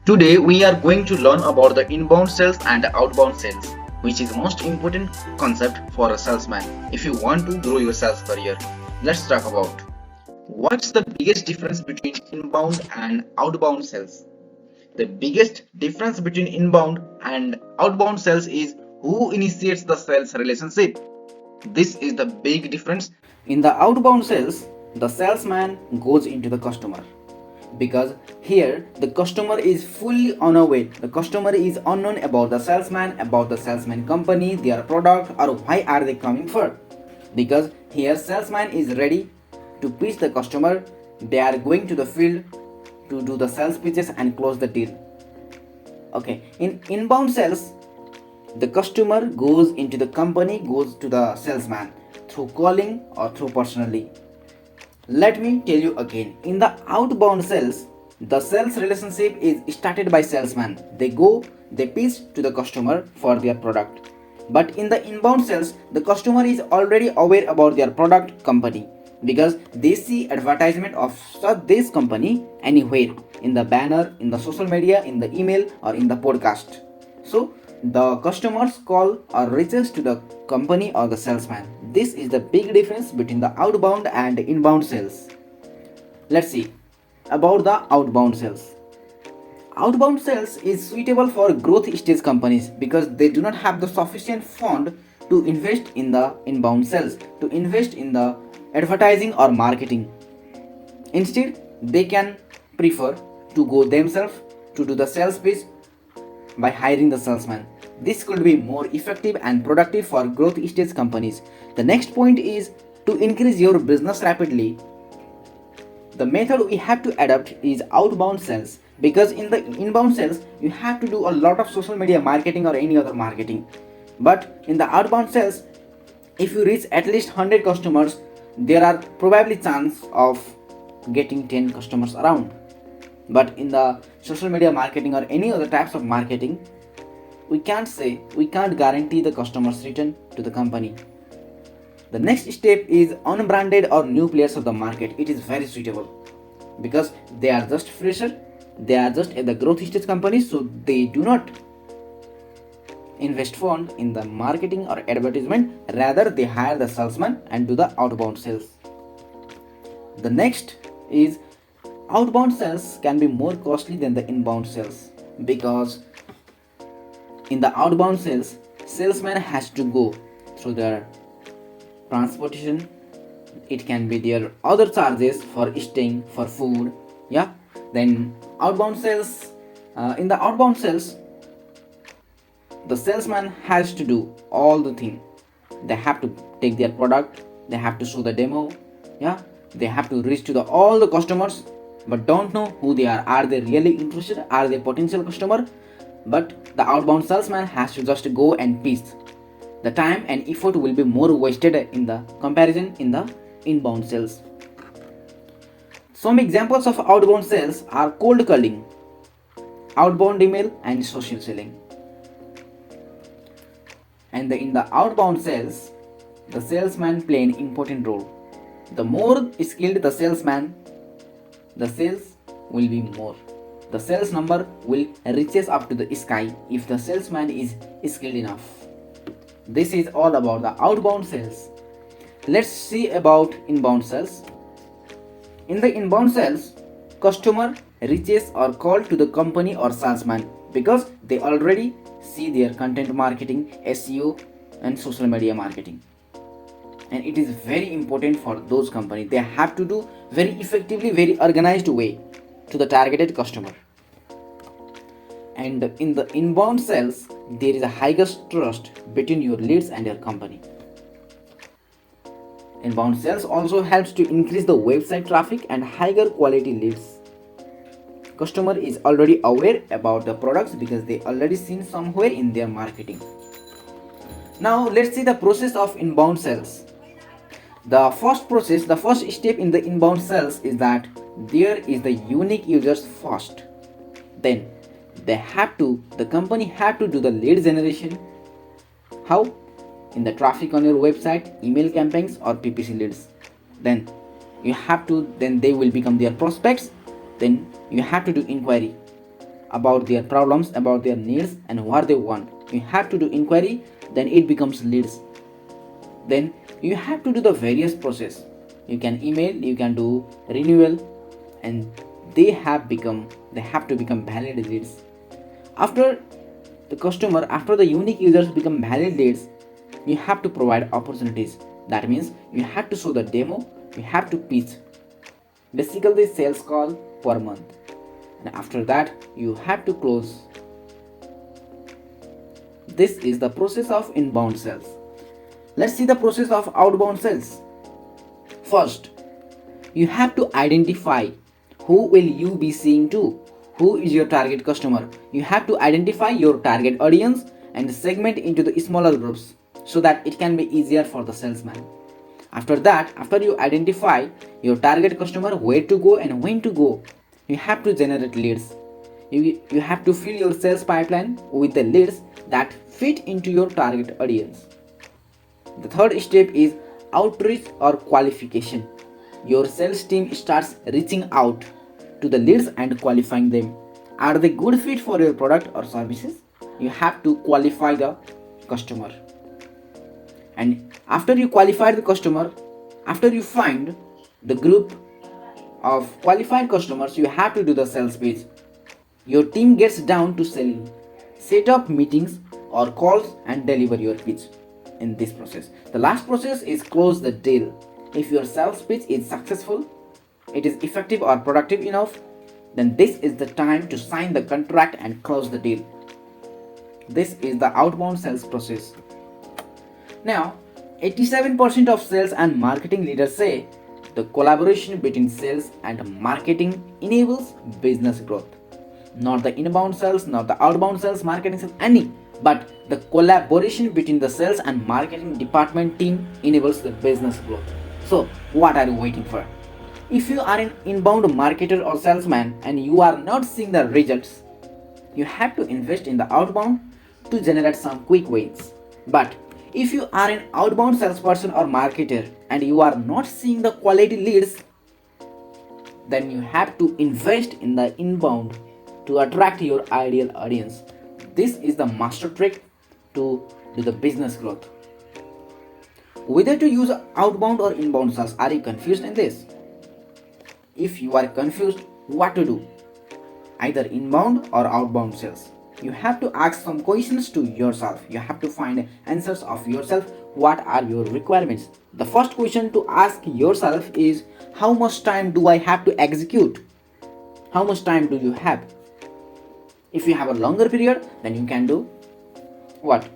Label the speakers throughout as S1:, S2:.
S1: Today we are going to learn about the inbound sales and outbound sales, which is most important concept for a salesman if you want to grow your sales career. Let's talk about what's the biggest difference between inbound and outbound sales. The biggest difference between inbound and outbound sales is who initiates the sales relationship. This is the big difference.
S2: In the outbound sales, the salesman goes into the customer because here the customer is fully unaware. The customer is unknown about the salesman company, their product, or why are they coming for. Because here salesman is ready to pitch the customer. They are going to the field to do the sales pitches and close the deal. Okay, in inbound sales, the customer goes into the company, goes to the salesman through calling or through personally. Let me tell you again, in the outbound sales, the sales relationship is started by salesman. They go, they pitch to the customer for their product. But in the inbound sales, the customer is already aware about their product company because they see advertisement of this company anywhere in the banner, in the social media, in the email, or in the podcast. So the customers call or reaches to the company or the salesman. This is the big difference between the outbound and inbound sales. Let's see about the outbound sales. Outbound sales is suitable for growth stage companies because they do not have the sufficient fund to invest in the inbound sales, to invest in the advertising or marketing. Instead, they can prefer to go themselves to do the sales pitch by hiring the salesman. This could be more effective and productive for growth stage companies. The next point is to increase your business rapidly. The method we have to adopt is outbound sales because in the inbound sales you have to do a lot of social media marketing or any other marketing. But in the outbound sales, if you reach at least 100 customers, there are probably chance of getting 10 customers around. But in the social media marketing or any other types of marketing, we can't guarantee the customers return to the company. The next step is unbranded or new players of the market. It is very suitable because they are just fresher, they are just at the growth stage companies, so they do not invest fund in the marketing or advertisement. Rather, they hire the salesman and do the outbound sales. The next is outbound sales can be more costly than the inbound sales because in the outbound sales, salesman has to go through their transportation. It can be their other charges for staying, for food. Yeah. Then outbound sales. In the outbound sales, the salesman has to do all the thing. They have to take their product. They have to show the demo. Yeah. They have to reach to the all the customers, but don't know who they are. Are they really interested? Are they potential customer? But the outbound salesman has to just go and pitch. The time and effort will be more wasted in the comparison in the inbound sales. Some examples of outbound sales are cold calling, outbound email, and social selling. And in the outbound sales, the salesman play an important role. The more skilled the salesman, the sales will be more. The sales number will reaches up to the sky if the salesman is skilled enough. This is all about the outbound sales. Let's see about inbound sales. In the inbound sales, customer reaches or call to the company or salesman because they already see their content marketing, SEO, and social media marketing. And it is very important for those companies. They have to do very effectively, very organized way to the targeted customer. And in the inbound sales, there is a highest trust between your leads and your company. Inbound sales also helps to increase the website traffic and higher quality leads. Customer is already aware about the products because they already seen somewhere in their marketing. Now let's see the process of inbound sales. The first step in the inbound sales is that there is the unique users first. Then the company have to do the lead generation. How? In the traffic on your website, email campaigns, or PPC leads. Then they will become their prospects. Then you have to do inquiry. about their problems, about their needs, and what they want. You have to do inquiry, then it becomes leads. Then you have to do the various process. You can email, you can do renewal, and they have to become valid leads. After after the unique users become valid leads, you have to provide opportunities. That means you have to show the demo, you have to pitch basically the sales call per month, and after that you have to close. This is the process of inbound sales. Let's see the process of outbound sales. First, you have to identify who will you be seeing to, who is your target customer. You have to identify your target audience and segment into the smaller groups so that it can be easier for the salesman. After that, after you identify your target customer, where to go and when to go, you have to generate leads. You have to fill your sales pipeline with the leads that fit into your target audience. The third step is outreach or qualification. Your sales team starts reaching out to the leads and qualifying them. Are they good fit for your product or services? You have to qualify the customer. And after you qualify the customer, after you find the group of qualified customers, you have to do the sales pitch. Your team gets down to selling. Set up meetings or calls and deliver your pitch in this process. The last process is close the deal. If your sales pitch is successful, it is effective or productive enough, then this is the time to sign the contract and close the deal. This is the outbound sales process. Now, 87% of sales and marketing leaders say the collaboration between sales and marketing enables business growth. Not the inbound sales, not the outbound sales, marketing sales, any, but the collaboration between the sales and marketing department team enables the business growth. So, what are you waiting for? If you are an inbound marketer or salesman and you are not seeing the results, you have to invest in the outbound to generate some quick wins. But if you are an outbound salesperson or marketer and you are not seeing the quality leads, then you have to invest in the inbound to attract your ideal audience. This is the master trick to do the business growth. Whether to use outbound or inbound sales, are you confused in this? If you are confused, what to do? Either inbound or outbound sales. You have to ask some questions to yourself. You have to find answers of yourself. What are your requirements? The first question to ask yourself is, how much time do I have to execute? How much time do you have? If you have a longer period, then you can do what?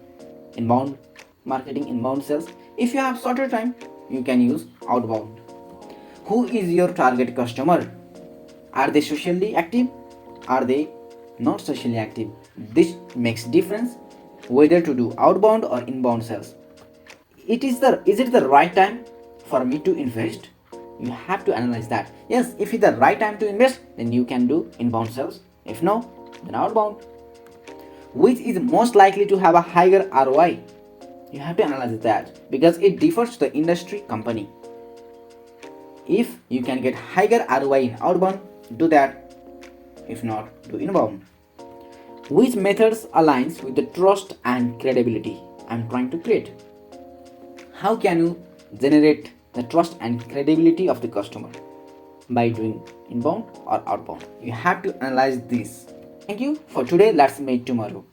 S2: Inbound marketing, inbound sales. If you have shorter time, you can use outbound. Who is your target customer? Are they socially active? Are they not socially active? This makes difference whether to do outbound or inbound sales. Is it the right time for me to invest? You have to analyze that. Yes, if it's the right time to invest, then you can do inbound sales. If no, then outbound. Which is most likely to have a higher ROI? You have to analyze that because it differs to the industry company. If you can get higher ROI in outbound, do that. If not, do inbound. Which methods aligns with the trust and credibility I'm trying to create? How can you generate the trust and credibility of the customer? By doing inbound or outbound. You have to analyze this. Thank you for today. Let's meet tomorrow.